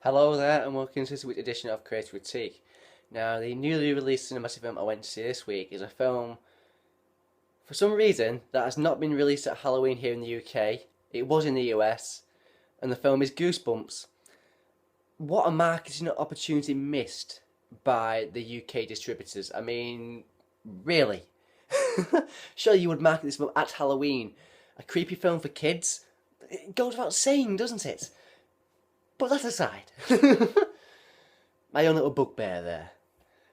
Hello there, and welcome to this week's edition of Creative Critique. Now, the newly released cinematic film I went to see this week is a film, for some reason, that has not been released at Halloween here in the UK. It was in the US, and the film is Goosebumps. What a marketing opportunity missed by the UK distributors. I mean, really? Surely you would market this film at Halloween. A creepy film for kids? It goes without saying, doesn't it? But that aside, my own little bugbear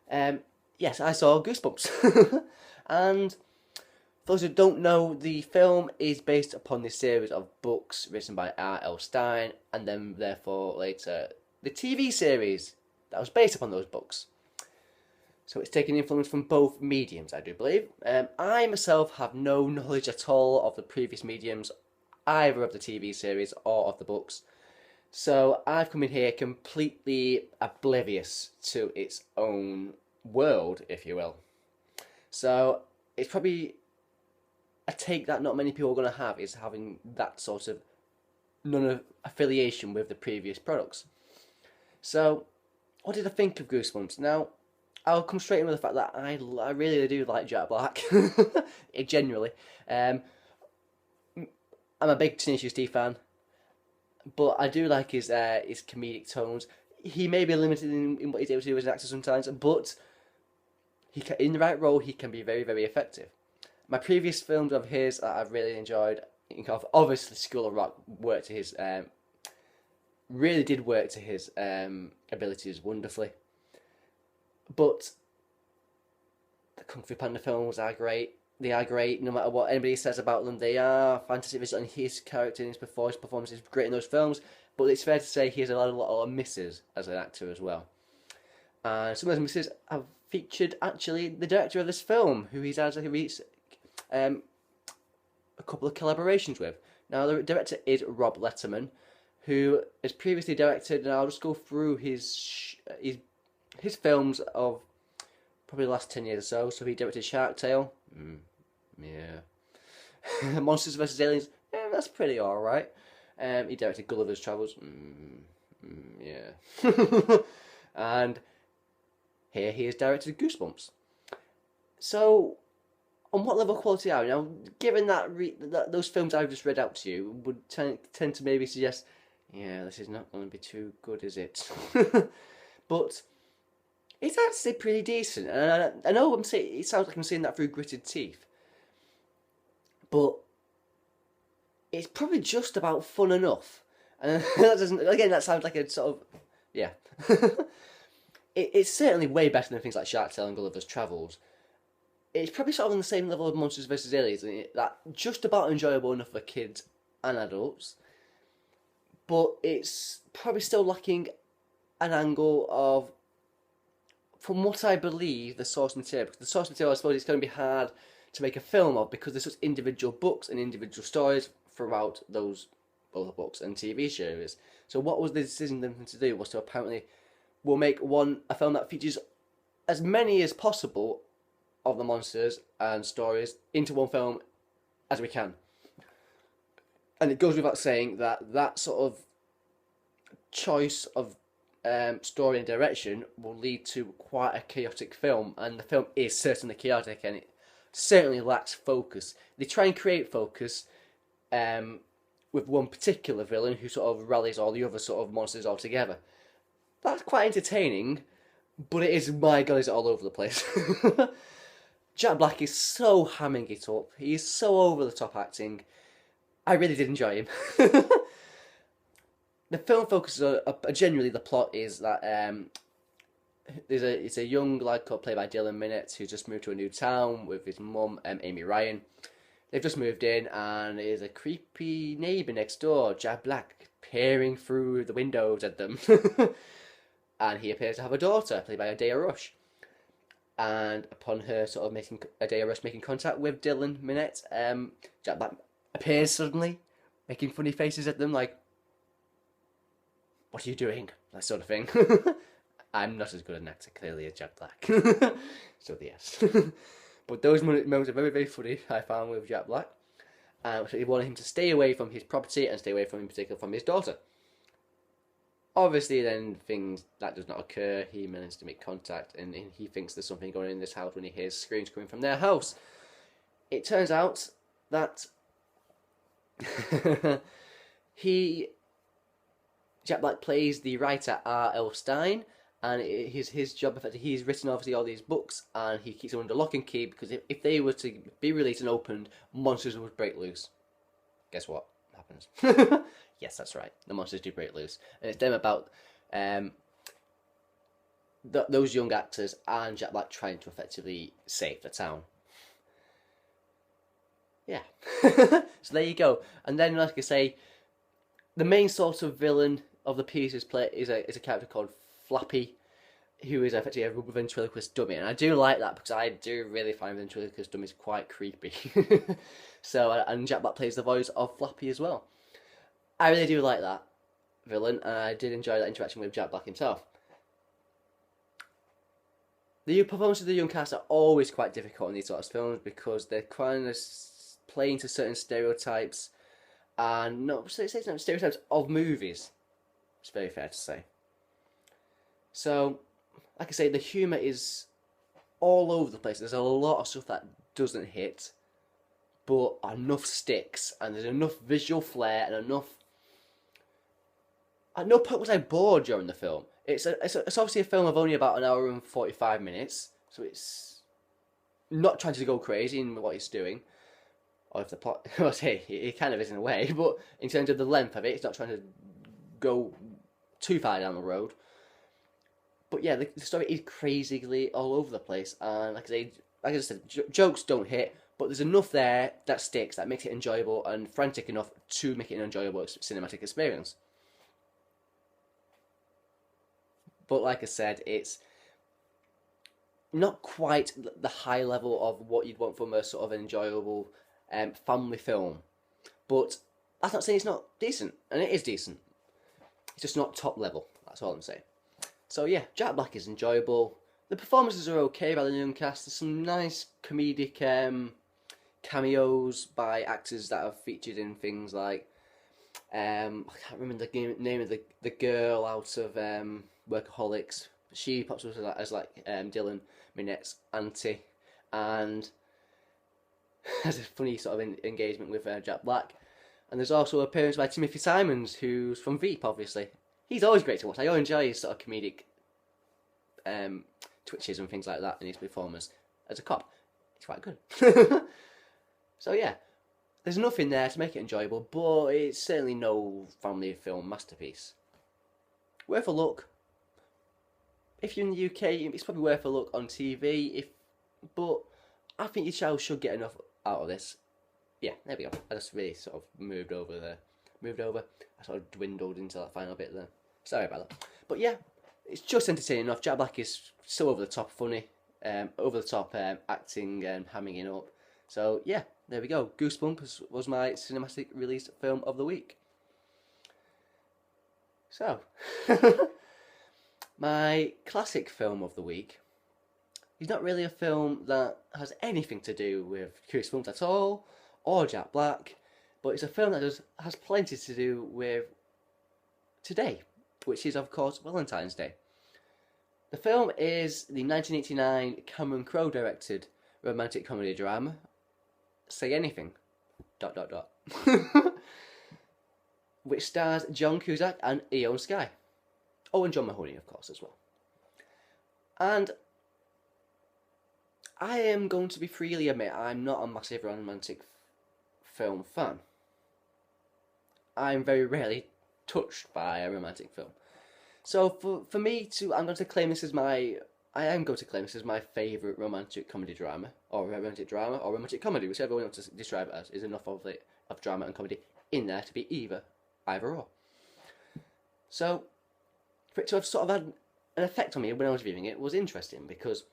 there. Yes, I saw Goosebumps. And for those who don't know, the film is based upon this series of books written by R.L. Stine, and then therefore later the TV series that was based upon those books. So it's taken influence from both mediums, I do believe. I myself have no knowledge at all of the previous mediums, either of the TV series or of the books. So I've come in here completely oblivious to its own world, if you will. So it's probably a take that not many people are going to have, is having that sort of non-affiliation with the previous products. So what did I think of Goosebumps? Now, I'll come straight in with the fact that I really do like Jack Black, genuinely. I'm a big Tenacious D fan. But I do like his comedic tones. He may be limited in what he's able to do as an actor sometimes, but in the right role, he can be very, very effective. My previous films of his that I've really enjoyed, obviously School of Rock worked to his, really did work to his abilities wonderfully. But the Kung Fu Panda films are great. They are great, no matter what anybody says about them. They are fantastic, and his character and his performance is great in those films. But it's fair to say he has a lot of misses as an actor as well. And some of those misses have featured actually the director of this film, who he's had a couple of collaborations with. Now the director is Rob Letterman, who has previously directed, and I'll just go through his films of probably the last 10 years or so. So he directed Shark Tale. Yeah. Monsters vs. Aliens. Yeah, that's pretty alright. He directed Gulliver's Travels. Yeah. And here he has directed Goosebumps. So, on what level of quality are we? Now, given that, those films I've just read out to you would tend to maybe suggest, yeah, this is not going to be too good, is it? But it's actually pretty decent. And I know it sounds like I'm saying that through gritted teeth. But it's probably just about fun enough. And that sounds like a sort of, yeah. It's certainly way better than things like Shark Tale and Gulliver's Travels. It's probably sort of on the same level of Monsters vs. Aliens, that just about enjoyable enough for kids and adults. But it's probably still lacking an angle of, from what I believe, the source material. Because the source material, I suppose, it's going to be hard to make a film of, because there's such individual books and individual stories throughout those both books and TV series. So what was the decision then to do was to apparently, we'll make a film that features as many as possible of the monsters and stories into one film as we can. And it goes without saying that sort of choice of story and direction will lead to quite a chaotic film, and the film is certainly chaotic, and it certainly lacks focus. They try and create focus with one particular villain who sort of rallies all the other sort of monsters all together. That's quite entertaining, but it is, my god, is it all over the place. Jack Black is so hamming it up. He is so over the top acting. I really did enjoy him. The film focuses on, generally the plot is that it's a young lad played by Dylan Minnette who's just moved to a new town with his mum, Amy Ryan. They've just moved in, and there's a creepy neighbour next door, Jack Black, peering through the windows at them. And he appears to have a daughter, played by Adea Rush. And upon her sort of Adea Rush making contact with Dylan Minnette, Jack Black appears suddenly, making funny faces at them, like, what are you doing? That sort of thing. I'm not as good an actor, clearly, as Jack Black. So, yes. But those moments are very, very funny, I found, with Jack Black. So he wanted him to stay away from his property and stay away from, in particular, from his daughter. Obviously, then things that does not occur. He manages to make contact, and he thinks there's something going on in this house when he hears screams coming from their house. It turns out that he Jack Black plays the writer R.L. Stine, and his job. Effectively, he's written obviously all these books, and he keeps them under lock and key because if they were to be released and opened, monsters would break loose. Guess what happens? Yes, that's right. The monsters do break loose, and it's them about those young actors and Jack Black trying to effectively save the town. Yeah. So there you go. And then, like I say, the main sort of villain of the piece is a character called Flappy, who is effectively a ventriloquist dummy. And I do like that because I do really find ventriloquist dummies quite creepy. So, and Jack Black plays the voice of Flappy as well. I really do like that villain, and I did enjoy that interaction with Jack Black himself. The performances of the young cast are always quite difficult in these sorts of films because they're kind of playing to certain stereotypes, and not stereotypes of movies. It's very fair to say. So, like I say, the humour is all over the place. There's a lot of stuff that doesn't hit, but enough sticks, and there's enough visual flair and enough. At no point was I bored during the film. It's obviously a film of only about an hour and 45 minutes, so it's not trying to go crazy in what it's doing. Or if the plot, well, hey, it kind of is in a way, but in terms of the length of it, it's not trying to go too far down the road. But yeah, the story is crazily all over the place, and like I said, jokes don't hit, but there's enough there that sticks, that makes it enjoyable and frantic enough to make it an enjoyable cinematic experience. But like I said, it's not quite the high level of what you'd want from a sort of enjoyable family film. But that's not saying it's not decent, and it is decent. It's just not top level, that's all I'm saying. So yeah, Jack Black is enjoyable. The performances are okay by the young cast. There's some nice comedic cameos by actors that have featured in things like I can't remember the name of the girl out of Workaholics. She pops up as Dylan Minette's auntie, and has a funny sort of engagement with Jack Black. And there's also an appearance by Timothy Simons, who's from Veep, obviously. He's always great to watch. I enjoy his sort of comedic twitches and things like that in his performance as a cop. It's quite good. So yeah, there's nothing there to make it enjoyable, but it's certainly no family film masterpiece. Worth a look. If you're in the UK, it's probably worth a look on TV. But I think your child should get enough out of this. Yeah, there we go. I just really sort of moved over. I sort of dwindled into that final bit there. Sorry about that. But yeah, it's just entertaining enough. Jack Black is so over the top funny, over the top acting and hamming it up. So yeah, there we go. Goosebumps was my cinematic release film of the week. So, my classic film of the week is not really a film that has anything to do with Goosebumps at all, or Jack Black, but it's a film that has plenty to do with today, which is of course Valentine's Day. The film is the 1989 Cameron Crowe directed romantic comedy drama, Say Anything, ... which stars John Cusack and Ione Skye. Oh, and John Mahoney, of course, as well. And I am going to be freely admit I'm not a massive romantic film fan. I'm very rarely touched by a romantic film. So for me to, I am going to claim this as my favourite romantic comedy drama, or romantic comedy, whichever one you want to describe it as, is enough of drama and comedy in there to be either or. So, for it to have sort of had an effect on me when I was viewing it was interesting, because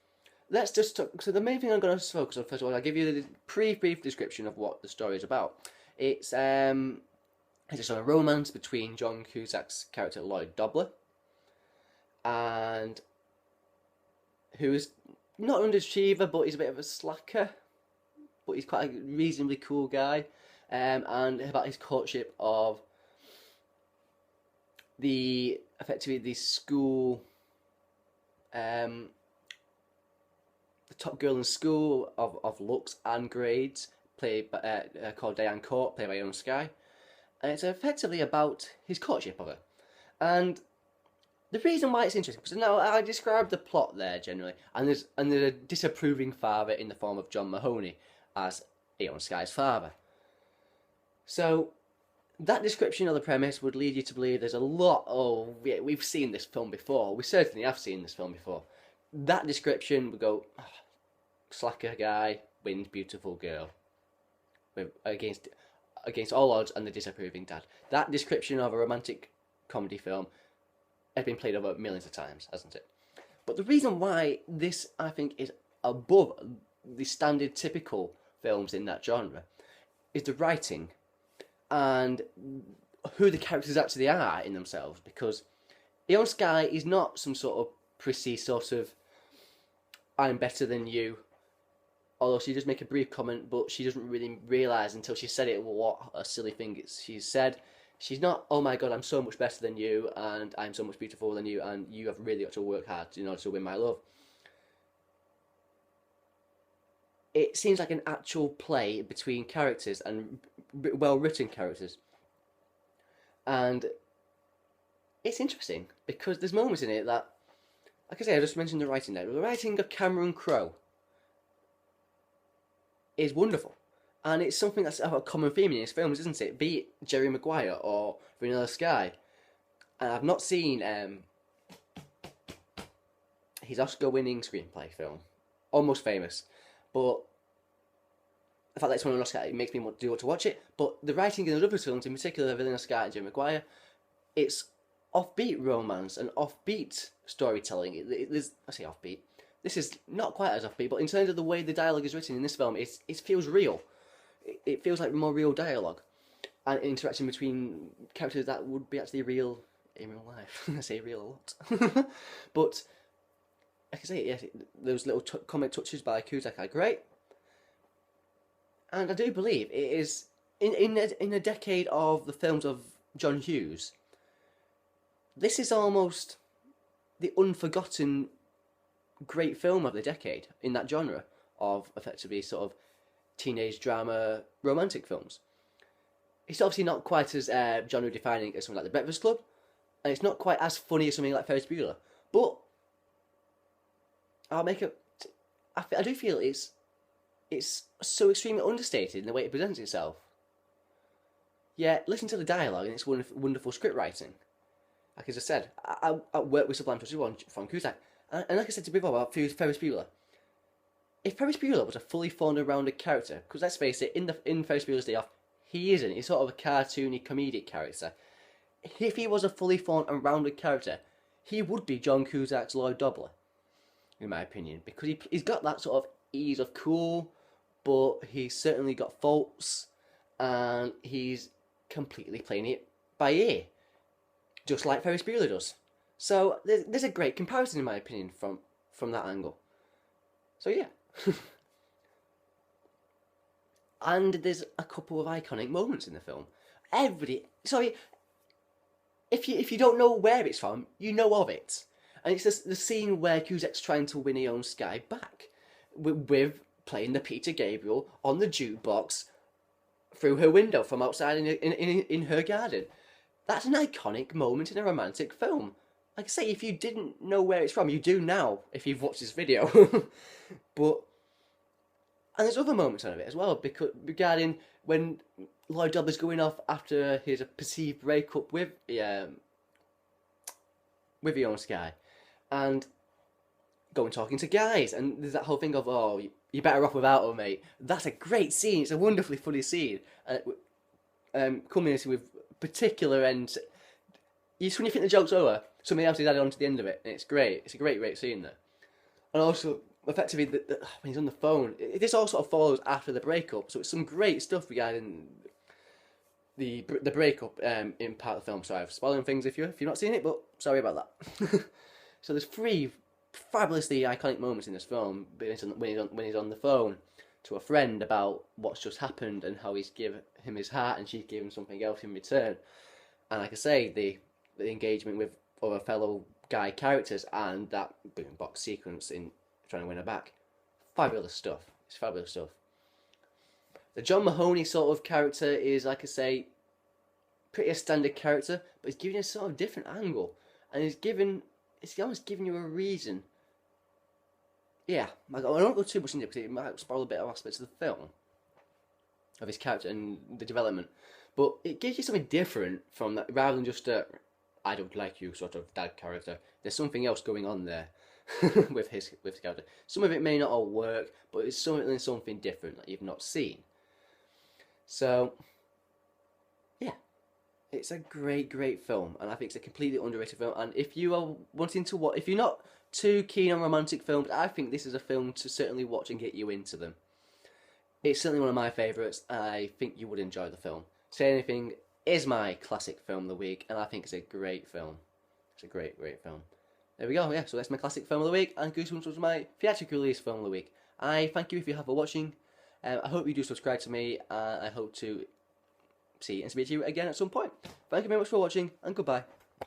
let's just talk. So the main thing I'm going to focus on, first of all, I'll give you the brief description of what the story is about. It's just a romance between John Cusack's character Lloyd Dobler, and who is not an underachiever, but he's a bit of a slacker, but he's quite a reasonably cool guy, and about his courtship of effectively the school, the top girl in school of looks and grades, played by, called Diane Court, played by Ione Skye, and it's effectively about his courtship of her. And the reason why it's interesting, because now I described the plot there generally, and there's a disapproving father in the form of John Mahoney as Ione Skye's father. So that description of the premise would lead you to believe there's a lot of, yeah, we've seen this film before. We certainly have seen this film before. That description would go, oh, slacker guy wins beautiful girl against all odds and the disapproving dad. That description of a romantic comedy film has been played over millions of times, hasn't it? But the reason why this, I think, is above the standard typical films in that genre is the writing and who the characters actually are in themselves. Because Ione Skye is not some sort of prissy sort of I'm better than you, although she does make a brief comment, but she doesn't really realise until she said it what a silly thing she's said. She's not, oh my god, I'm so much better than you, and I'm so much beautiful than you, and you have really got to work hard in order to win my love. It seems like an actual play between characters, and well-written characters. And it's interesting, because there's moments in it that, like I say, I just mentioned the writing there. The writing of Cameron Crowe is wonderful. And it's something that's a common theme in his films, isn't it? Be it Jerry Maguire or Vanilla Sky. And I've not seen his Oscar-winning screenplay film, Almost Famous. But the fact that it's won an Oscar, it makes me want to watch it. But the writing in the other films, in particular Vanilla Sky and Jerry Maguire, it's offbeat romance and offbeat storytelling. I say offbeat. This is not quite as offbeat, but in terms of the way the dialogue is written in this film, it feels real. It feels like more real dialogue and interaction between characters that would be actually real in real life. I say real a lot. But, like I say, yes, those little comic touches by Cusack are great. And I do believe it is, in a decade of the films of John Hughes, this is almost the unforgotten great film of the decade in that genre of effectively sort of teenage drama romantic films. It's obviously not quite as genre defining as something like The Breakfast Club, and it's not quite as funny as something like Ferris Bueller, but I do feel it's so extremely understated in the way it presents itself. Yeah, listen to the dialogue and it's wonderful script writing. Like as I said, I work with Sublime Touches from Cusack, and like I said to you before about Ferris Bueller, if Ferris Bueller was a fully formed and rounded character, because let's face it, in Ferris Bueller's Day Off, he isn't. He's sort of a cartoony comedic character. If he was a fully formed and rounded character, he would be John Cusack's Lloyd Dobler, in my opinion, because he's got that sort of ease of cool, but he's certainly got faults, and he's completely playing it by ear, just like Ferris Bueller does. So there's a great comparison, in my opinion, from that angle. So yeah. And there's a couple of iconic moments in the film. If you don't know where it's from, you know of it. And it's the scene where Cusack's trying to win Ione Skye back with playing the Peter Gabriel on the jukebox through her window from outside in her garden. That's an iconic moment in a romantic film. Like I say, if you didn't know where it's from, you do now if you've watched this video. And there's other moments out of it as well, regarding when Lloyd Dobler's going off after his perceived breakup with Ione Skye, and going talking to guys, and there's that whole thing of, oh, you're better off without her, mate. That's a great scene. It's a wonderfully funny scene, culminating with particular end. When you think the joke's over, something else is added on to the end of it, and it's great. It's a great scene there. And also, effectively, when he's on the phone, this all sort of follows after the breakup, so it's some great stuff regarding the breakup in part of the film. Sorry, I'm spoiling things if you've not seen it, but sorry about that. So there's 3 fabulously iconic moments in this film when he's on the phone to a friend about what's just happened and how he's given him his heart and she's given something else in return. And like I say, the the engagement with other fellow guy characters, and that boom box sequence in trying to win her back. Fabulous stuff. It's fabulous stuff. The John Mahoney sort of character is, like I say, pretty a standard character, but he's giving a sort of different angle, and it's almost giving you a reason. Yeah, I don't go too much into it because it might spoil a bit of aspects of the film, of his character and the development. But it gives you something different from that, rather than just a "I don't like you" sort of dad character. There's something else going on there with his character. Some of it may not all work, but it's something different that you've not seen. So, yeah, it's a great film, and I think it's a completely underrated film. And if you are wanting to watch, if you're not too keen on romantic films, I think this is a film to certainly watch and get you into them. It's certainly one of my favourites, and I think you would enjoy the film. Say Anything is my classic film of the week, and I think it's a great film. It's a great film. There we go, yeah, so that's my classic film of the week, and Goosebumps was my theatrical release film of the week. I thank you if you have for watching. I hope you do subscribe to me, and I hope to see and speak to you again at some point. Thank you very much for watching, and goodbye.